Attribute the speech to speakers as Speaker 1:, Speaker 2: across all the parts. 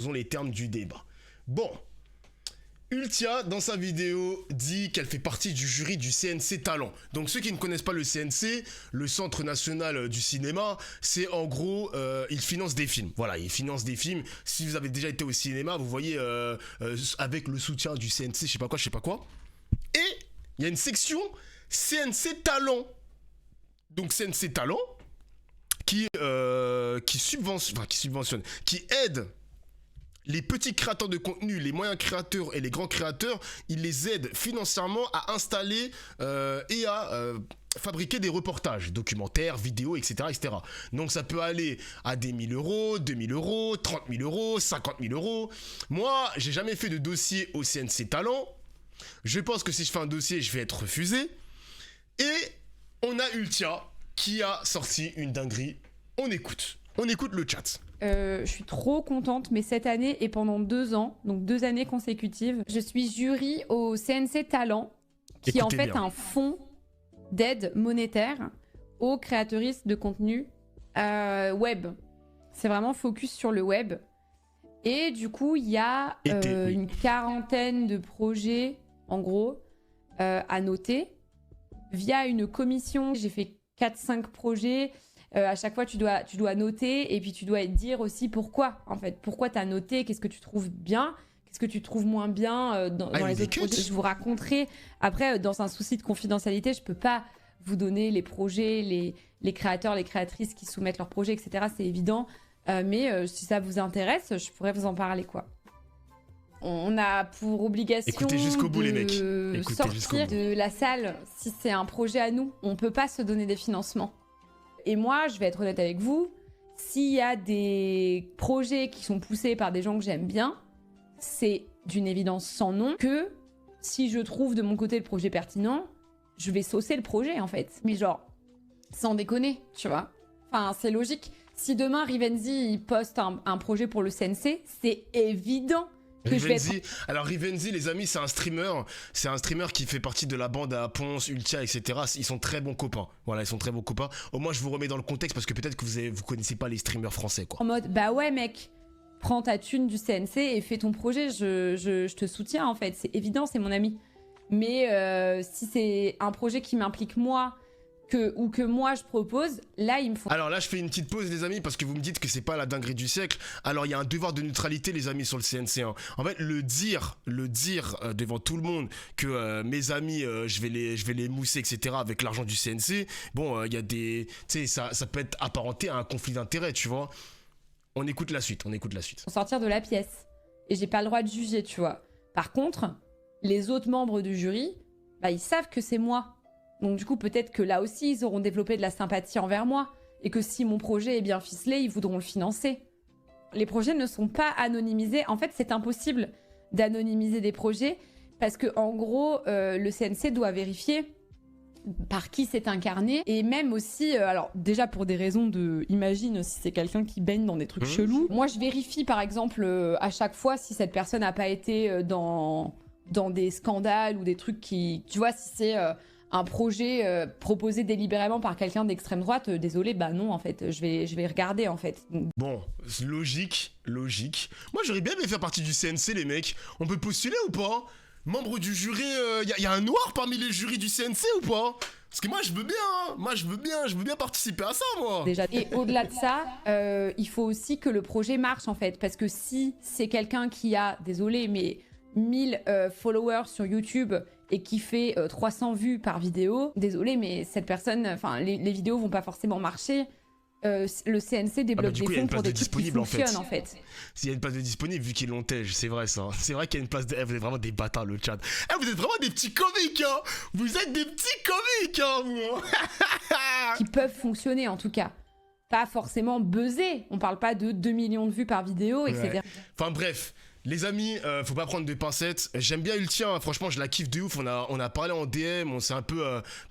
Speaker 1: Posons les termes du débat. Bon, Ultia, dans sa vidéo, dit qu'elle fait partie du jury du CNC Talent. Donc ceux qui ne connaissent pas le CNC, le Centre National du Cinéma, c'est en gros, il finance des films. Voilà, il finance des films. Si vous avez déjà été au cinéma, vous voyez, avec le soutien du CNC, je sais pas quoi. Et il y a une section CNC Talent. Donc CNC Talent, qui subventionne, qui aide les petits créateurs de contenu, les moyens créateurs et les grands créateurs, il les aide financièrement à installer et à fabriquer des reportages, documentaires, vidéos, etc., etc. Donc ça peut aller à des 1 000 euros, 2 000 euros, 30 000 euros, 50 000 euros. Moi, j'ai jamais fait de dossier au CNC Talent. Je pense que si je fais un dossier, je vais être refusé. Et on a Ultia qui a sorti une dinguerie. On écoute le chat.
Speaker 2: Je suis trop contente, mais cette année et pendant 2 ans, donc 2 années consécutives, je suis jury au CNC Talent, qui est en fait un fonds d'aide monétaire aux créatrices de contenu web. C'est vraiment focus sur le web. Et du coup, il y a une quarantaine de projets, en gros, à noter. Via une commission, j'ai fait 4-5 projets. À chaque fois, tu dois noter et puis tu dois dire aussi pourquoi, en fait. Pourquoi tu as noté, qu'est-ce que tu trouves bien, qu'est-ce que tu trouves moins bien dans les autres projets. Je vous raconterai. Après, dans un souci de confidentialité, je peux pas vous donner les projets, les créateurs, les créatrices qui soumettent leurs projets, etc. C'est évident. Mais si ça vous intéresse, je pourrais vous en parler, quoi. On a pour obligation de sortir de la salle si c'est un projet à nous. On peut pas se donner des financements. Et moi, je vais être honnête avec vous, s'il y a des projets qui sont poussés par des gens que j'aime bien, c'est d'une évidence sans nom que si je trouve de mon côté le projet pertinent, je vais saucer le projet, en fait. Mais genre, sans déconner, tu vois. Enfin, c'est logique. Si demain, Rivenzi il poste un projet pour le CNC, c'est évident que
Speaker 1: Rivenzi, alors Rivenzi, les amis, c'est un streamer qui fait partie de la bande à Ponce, Ultia, etc. Ils sont très bons copains. Voilà, ils sont très bons copains. Au moins, je vous remets dans le contexte parce que peut-être que vous connaissez pas les streamers français, quoi.
Speaker 2: En mode, bah ouais, mec, prends ta thune du CNC et fais ton projet. Je te soutiens, en fait. C'est évident, c'est mon ami. Mais si c'est un projet qui m'implique moi, ou que moi je propose, là il me faut...
Speaker 1: Alors là je fais une petite pause les amis parce que vous me dites que c'est pas la dinguerie du siècle. Alors il y a un devoir de neutralité les amis sur le CNC. En fait le dire devant tout le monde que mes amis je vais les mousser etc avec l'argent du CNC. Bon il y a des... Tu sais ça peut être apparenté à un conflit d'intérêts tu vois. On écoute la suite.
Speaker 2: Sortir de la pièce. Et j'ai pas le droit de juger tu vois. Par contre, les autres membres du jury, bah ils savent que c'est moi. Donc du coup, peut-être que là aussi, ils auront développé de la sympathie envers moi. Et que si mon projet est bien ficelé, ils voudront le financer. Les projets ne sont pas anonymisés. En fait, c'est impossible d'anonymiser des projets. Parce que en gros, le CNC doit vérifier par qui c'est incarné. Et même aussi, alors déjà pour des raisons de... Imagine si c'est quelqu'un qui baigne dans des trucs chelous. Moi, je vérifie par exemple à chaque fois si cette personne n'a pas été dans des scandales ou des trucs qui... Tu vois, si c'est... un projet proposé délibérément par quelqu'un d'extrême droite, désolé, bah non, en fait, je vais regarder, en fait.
Speaker 1: Bon, logique. Moi, j'aurais bien aimé faire partie du CNC, les mecs. On peut postuler ou pas? Membre du jury, y a un noir parmi les jurys du CNC ou pas? Parce que moi, je veux bien, hein. Je veux bien participer à ça, moi.
Speaker 2: Déjà. Et au-delà de ça, il faut aussi que le projet marche, en fait. Parce que si c'est quelqu'un qui a, désolé, mais 1000 followers sur YouTube... et qui fait 300 vues par vidéo, désolé, mais cette personne, enfin, les vidéos vont pas forcément marcher. Le CNC débloque des fonds pour des trucs qui fonctionnent, en fait.
Speaker 1: S'il y a une place de disponible, vu qu'ils l'ont tège, c'est vrai ça. C'est vrai qu'il y a une place de... vous êtes vraiment des bâtards, le chat. Vous êtes vraiment des petits comiques, hein. Vous êtes des petits comiques, hein, vous.
Speaker 2: Qui peuvent fonctionner, en tout cas. Pas forcément buzzer. On parle pas de 2 millions de vues par vidéo, etc.
Speaker 1: Ouais. Enfin, bref... Les amis, faut pas prendre de pincettes. J'aime bien Ultia, hein. Franchement, je la kiffe de ouf. On a parlé en DM, on s'est un peu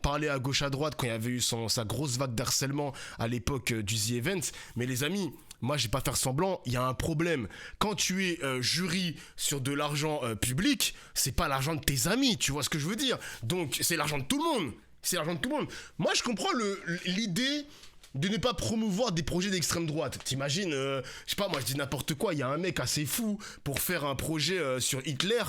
Speaker 1: parlé à gauche à droite quand il y avait eu sa grosse vague d'harcèlement à l'époque du The Event. Mais les amis, moi, je vais pas faire semblant, il y a un problème. Quand tu es jury sur de l'argent public, c'est pas l'argent de tes amis, tu vois ce que je veux dire? Donc, c'est l'argent de tout le monde. Moi, je comprends l'idée de ne pas promouvoir des projets d'extrême droite. T'imagines, je sais pas, moi je dis n'importe quoi, il y a un mec assez fou pour faire un projet sur Hitler.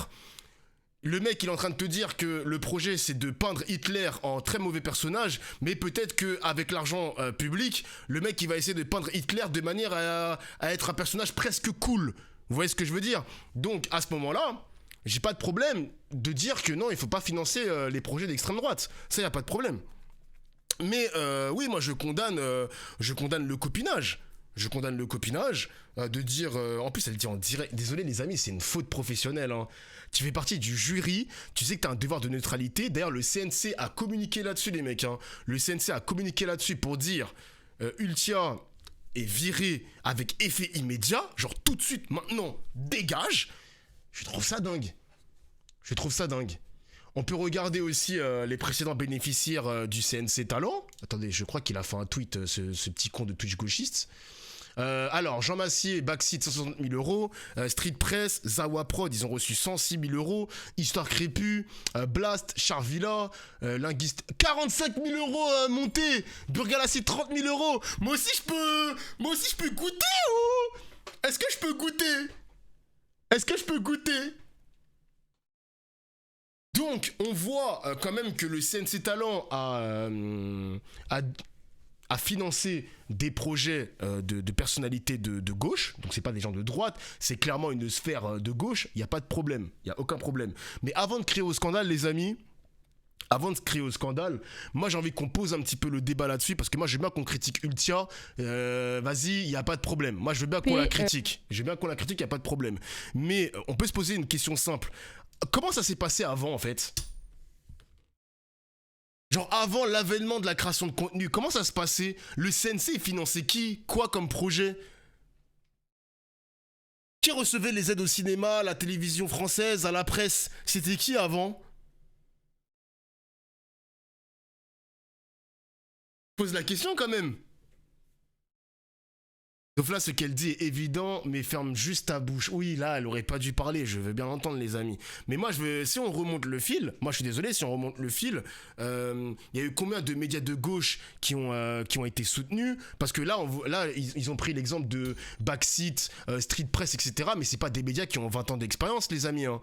Speaker 1: Le mec, il est en train de te dire que le projet, c'est de peindre Hitler en très mauvais personnage, mais peut-être qu'avec l'argent public, le mec, il va essayer de peindre Hitler de manière à être un personnage presque cool. Vous voyez ce que je veux dire? Donc, à ce moment-là, j'ai pas de problème de dire que non, il faut pas financer les projets d'extrême droite. Ça, y a pas de problème. Mais oui, moi, je condamne le copinage. Je condamne le copinage, de dire... en plus, elle dit en direct... Désolé les amis, c'est une faute professionnelle. Hein. Tu fais partie du jury, tu sais que tu as un devoir de neutralité. D'ailleurs, le CNC a communiqué là-dessus, les mecs. Hein. Le CNC a communiqué là-dessus pour dire Ultia est viré avec effet immédiat. Genre tout de suite, maintenant, dégage. Je trouve ça dingue. Je trouve ça dingue. On peut regarder aussi les précédents bénéficiaires du CNC Talent. Attendez, je crois qu'il a fait un tweet, ce petit con de Twitch gauchiste. Alors, Jean Massier, Backseat, 160 000 euros. Street Press, Zawa Prod, ils ont reçu 106 000 euros. Histoire Crépue, Blast, Charvilla, Linguiste, 45 000 euros monté. Burgalassi, 30 000 euros. Moi aussi, je peux goûter, oh. Est-ce que je peux goûter? Donc, on voit quand même que le CNC Talent a financé des projets de personnalités de gauche. Donc, c'est pas des gens de droite, c'est clairement une sphère de gauche. Il n'y a pas de problème, il n'y a aucun problème. Mais avant de crier au scandale, les amis, moi j'ai envie qu'on pose un petit peu le débat là-dessus, parce que moi je veux bien qu'on critique Ultia, vas-y, il n'y a pas de problème. Moi je veux bien qu'on la critique, il n'y a pas de problème. Mais on peut se poser une question simple. Comment ça s'est passé avant en fait? Genre avant l'avènement de la création de contenu, comment ça se passait? Le CNC finançait qui? Quoi comme projet? Qui recevait les aides au cinéma, à la télévision française, à la presse? C'était qui avant? Pose la question quand même. Sauf là, ce qu'elle dit est évident, mais ferme juste ta bouche. Oui, là, elle aurait pas dû parler, je veux bien l'entendre, les amis. Mais moi, si on remonte le fil, moi je suis désolé, si on remonte le fil, il y a eu combien de médias de gauche qui ont été soutenus? Parce que là, ils ont pris l'exemple de Backseat, Street Press, etc. Mais c'est pas des médias qui ont 20 ans d'expérience, les amis, hein.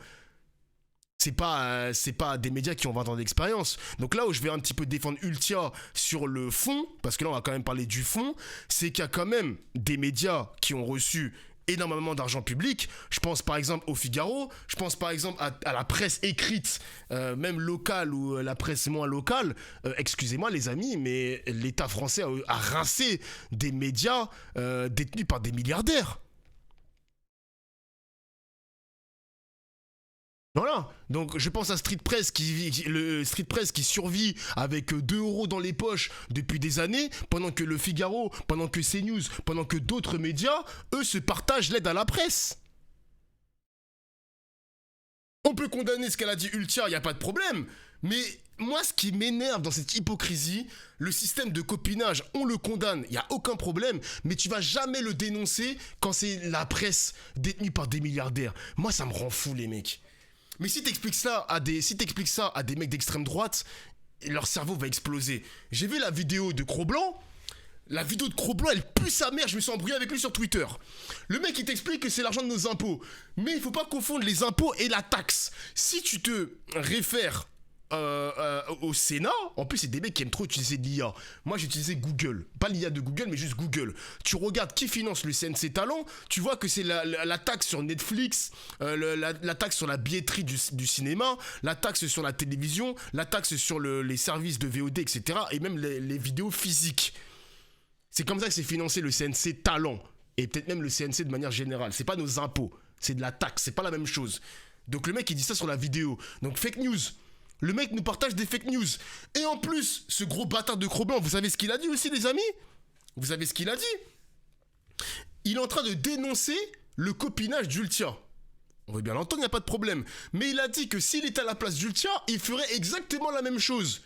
Speaker 1: C'est pas des médias qui ont 20 ans d'expérience. Donc là où je vais un petit peu défendre Ultia sur le fond, parce que là on va quand même parler du fond, c'est qu'il y a quand même des médias qui ont reçu énormément d'argent public. Je pense par exemple au Figaro, je pense par exemple à la presse écrite, même locale ou la presse moins locale. Excusez-moi les amis, mais l'État français a rincé des médias détenus par des milliardaires. Voilà, donc je pense à Street Press le Street Press qui survit avec 2 euros dans les poches depuis des années, pendant que le Figaro, pendant que CNews, pendant que d'autres médias, eux se partagent l'aide à la presse. On peut condamner ce qu'elle a dit Ultia, il n'y a pas de problème, mais moi ce qui m'énerve dans cette hypocrisie, le système de copinage, on le condamne, il n'y a aucun problème, mais tu vas jamais le dénoncer quand c'est la presse détenue par des milliardaires. Moi ça me rend fou les mecs. Mais si t'expliques ça à des mecs d'extrême droite, leur cerveau va exploser. J'ai vu la vidéo de Cro-Blanc. La vidéo de Cro-Blanc, elle pue sa mère. Je me suis embrouillé avec lui sur Twitter. Le mec, il t'explique que c'est l'argent de nos impôts. Mais il faut pas confondre les impôts et la taxe. Si tu te réfères au Sénat, en plus c'est des mecs qui aiment trop utiliser l'IA. Moi j'ai utilisé Google, pas l'IA de Google mais juste Google. Tu regardes qui finance le CNC Talent, tu vois que c'est la taxe sur Netflix, la taxe sur la billetterie du cinéma, la taxe sur la télévision, la taxe sur les services de VOD, etc. Et même les vidéos physiques. C'est comme ça que c'est financé le CNC Talent. Et peut-être même le CNC de manière générale. C'est pas nos impôts, c'est de la taxe, c'est pas la même chose. Donc le mec il dit ça sur la vidéo. Donc fake news. Le mec nous partage des fake news. Et en plus, ce gros bâtard de Cro-Blanc, vous savez ce qu'il a dit aussi, les amis? Vous savez ce qu'il a dit? Il est en train de dénoncer le copinage d'Ultia. On veut bien l'entendre, il n'y a pas de problème. Mais il a dit que s'il était à la place d'Ultia, il ferait exactement la même chose.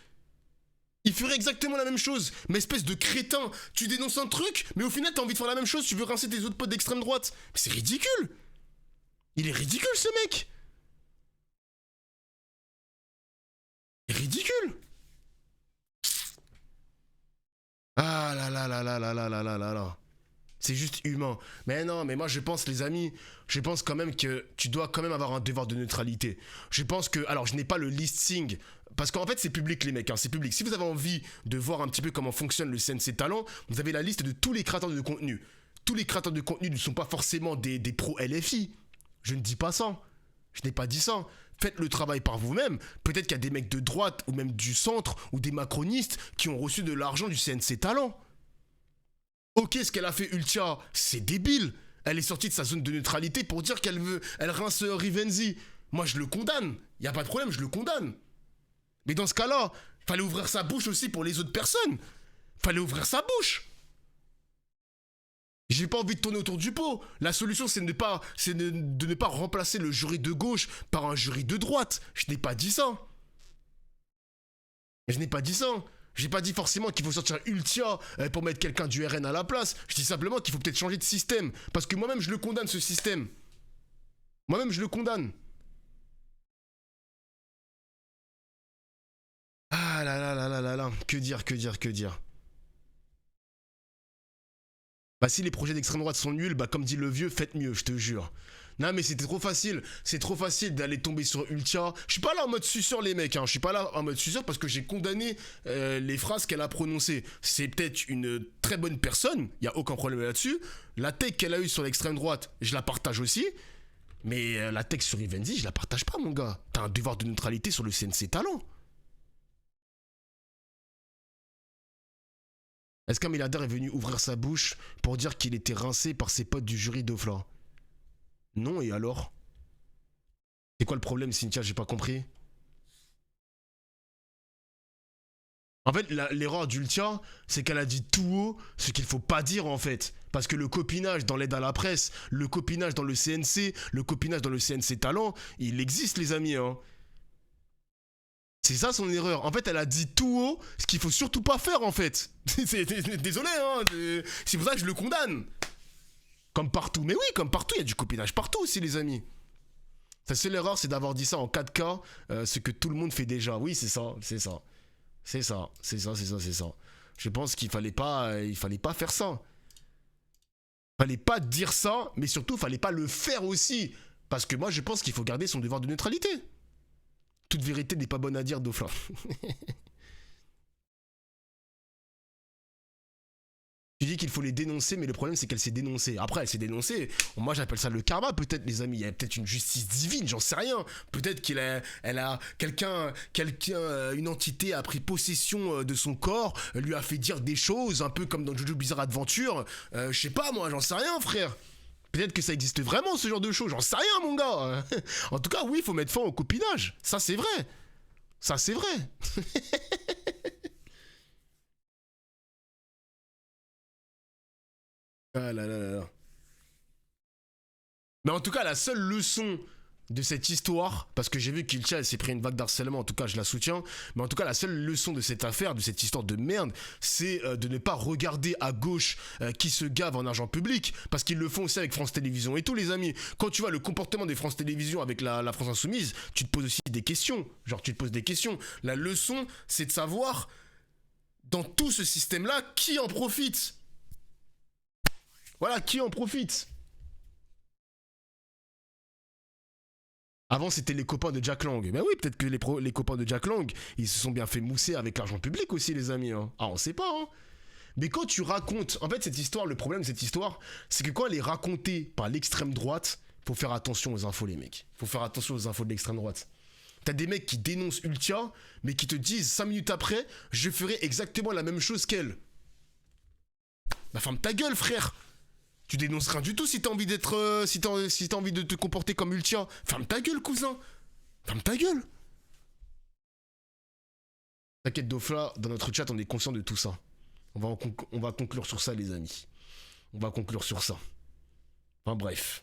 Speaker 1: Mais espèce de crétin, tu dénonces un truc, mais au final, t'as envie de faire la même chose, tu veux rincer tes autres potes d'extrême droite. Mais c'est ridicule. Il est ridicule, ce mec. Ridicule. Ah là là là là là là là là là là. C'est juste humain. Mais non, mais moi je pense, les amis, je pense quand même que tu dois quand même avoir un devoir de neutralité. Je pense que, alors je n'ai pas le listing, parce qu'en fait c'est public les mecs, hein, c'est public. Si vous avez envie de voir un petit peu comment fonctionne le CNC Talent, vous avez la liste de tous les créateurs de contenu. Tous les créateurs de contenu ne sont pas forcément des pros LFI. Je ne dis pas ça. Je n'ai pas dit ça. Faites le travail par vous-même. Peut-être qu'il y a des mecs de droite ou même du centre ou des macronistes qui ont reçu de l'argent du CNC Talent. Ok, ce qu'elle a fait Ultia, c'est débile. Elle est sortie de sa zone de neutralité pour dire elle rince Rivenzi. Moi, je le condamne. Y a pas de problème, je le condamne. Mais dans ce cas-là, fallait ouvrir sa bouche aussi pour les autres personnes. Fallait ouvrir sa bouche. J'ai pas envie de tourner autour du pot. La solution, c'est de ne pas remplacer le jury de gauche par un jury de droite. Je n'ai pas dit ça. Je n'ai pas dit ça. J'ai pas dit forcément qu'il faut sortir Ultia pour mettre quelqu'un du RN à la place. Je dis simplement qu'il faut peut-être changer de système. Parce que moi-même, je le condamne, ce système. Moi-même, je le condamne. Ah là là là là là là. Que dire, que dire, que dire. Bah si les projets d'extrême droite sont nuls, bah comme dit le vieux, faites mieux, je te jure. Non mais c'était trop facile, c'est trop facile d'aller tomber sur Ultia. Je suis pas là en mode suceur les mecs, hein. Je suis pas là en mode suceur parce que j'ai condamné les phrases qu'elle a prononcées. C'est peut-être une très bonne personne, y a aucun problème là-dessus. La tech qu'elle a eue sur l'extrême droite, je la partage aussi. Mais la tech sur Rivenzi, je la partage pas mon gars. T'as un devoir de neutralité sur le CNC Talent. Est-ce qu'un milliardaire est venu ouvrir sa bouche pour dire qu'il était rincé par ses potes du jury d'Ofla? Non, et alors? C'est quoi le problème, Cynthia? J'ai pas compris. En fait, l'erreur d'Ultia, c'est qu'elle a dit tout haut ce qu'il faut pas dire en fait. Parce que le copinage dans l'aide à la presse, le copinage dans le CNC, le copinage dans le CNC Talent, il existe les amis, hein. C'est ça son erreur. En fait, elle a dit tout haut ce qu'il faut surtout pas faire en fait. Désolé, hein. C'est pour ça que je le condamne. Comme partout. Mais oui, comme partout, il y a du copinage partout aussi, les amis. Sa seule erreur, c'est d'avoir dit ça en 4K, ce que tout le monde fait déjà. Oui, c'est ça, c'est ça. C'est ça, c'est ça, c'est ça, c'est ça. Je pense qu'il fallait pas faire ça. Fallait pas dire ça, mais surtout, fallait pas le faire aussi. Parce que moi, je pense qu'il faut garder son devoir de neutralité. Toute vérité n'est pas bonne à dire, Dauphin. Tu dis qu'il faut les dénoncer, mais le problème c'est qu'elle s'est dénoncée. Après, elle s'est dénoncée. Moi, j'appelle ça le karma, peut-être, les amis. Il y a peut-être une justice divine, j'en sais rien. Peut-être une entité a pris possession de son corps, lui a fait dire des choses, un peu comme dans Jojo Bizarre Adventure. Je sais pas, moi, j'en sais rien, frère. Peut-être que ça existe vraiment, ce genre de choses. J'en sais rien, mon gars. En tout cas, oui, il faut mettre fin au copinage. Ça, c'est vrai. Ça, c'est vrai. Ah là là là là. Mais en tout cas, la seule leçon de cette histoire, parce que j'ai vu qu'Ilcha s'est pris une vague d'harcèlement, en tout cas je la soutiens, mais en tout cas la seule leçon de cette affaire, de cette histoire de merde, c'est de ne pas regarder à gauche qui se gave en argent public, parce qu'ils le font aussi avec France Télévisions et tout les amis. Quand tu vois le comportement des France Télévisions avec la France Insoumise, tu te poses aussi des questions, genre tu te poses des questions. La leçon, c'est de savoir, dans tout ce système-là, qui en profite. Voilà, qui en profite. Avant, c'était les copains de Jack Lang. Ben oui, peut-être que les copains de Jack Lang, ils se sont bien fait mousser avec l'argent public aussi, les amis. Hein. Ah, on sait pas, hein. Mais quand tu racontes... En fait, cette histoire, le problème de cette histoire, c'est que quand elle est racontée par l'extrême droite, faut faire attention aux infos, les mecs. Faut faire attention aux infos de l'extrême droite. T'as des mecs qui dénoncent Ultia, mais qui te disent 5 minutes après, je ferai exactement la même chose qu'elle. Bah ferme ta gueule, frère. Tu dénonces rien du tout si t'as envie d'être... si t'as envie de te comporter comme Ultia. Ferme ta gueule, cousin. Ferme ta gueule. T'inquiète, Dofla, dans notre chat, on est conscient de tout ça. On va conclure sur ça, les amis. On va conclure sur ça. Enfin bref.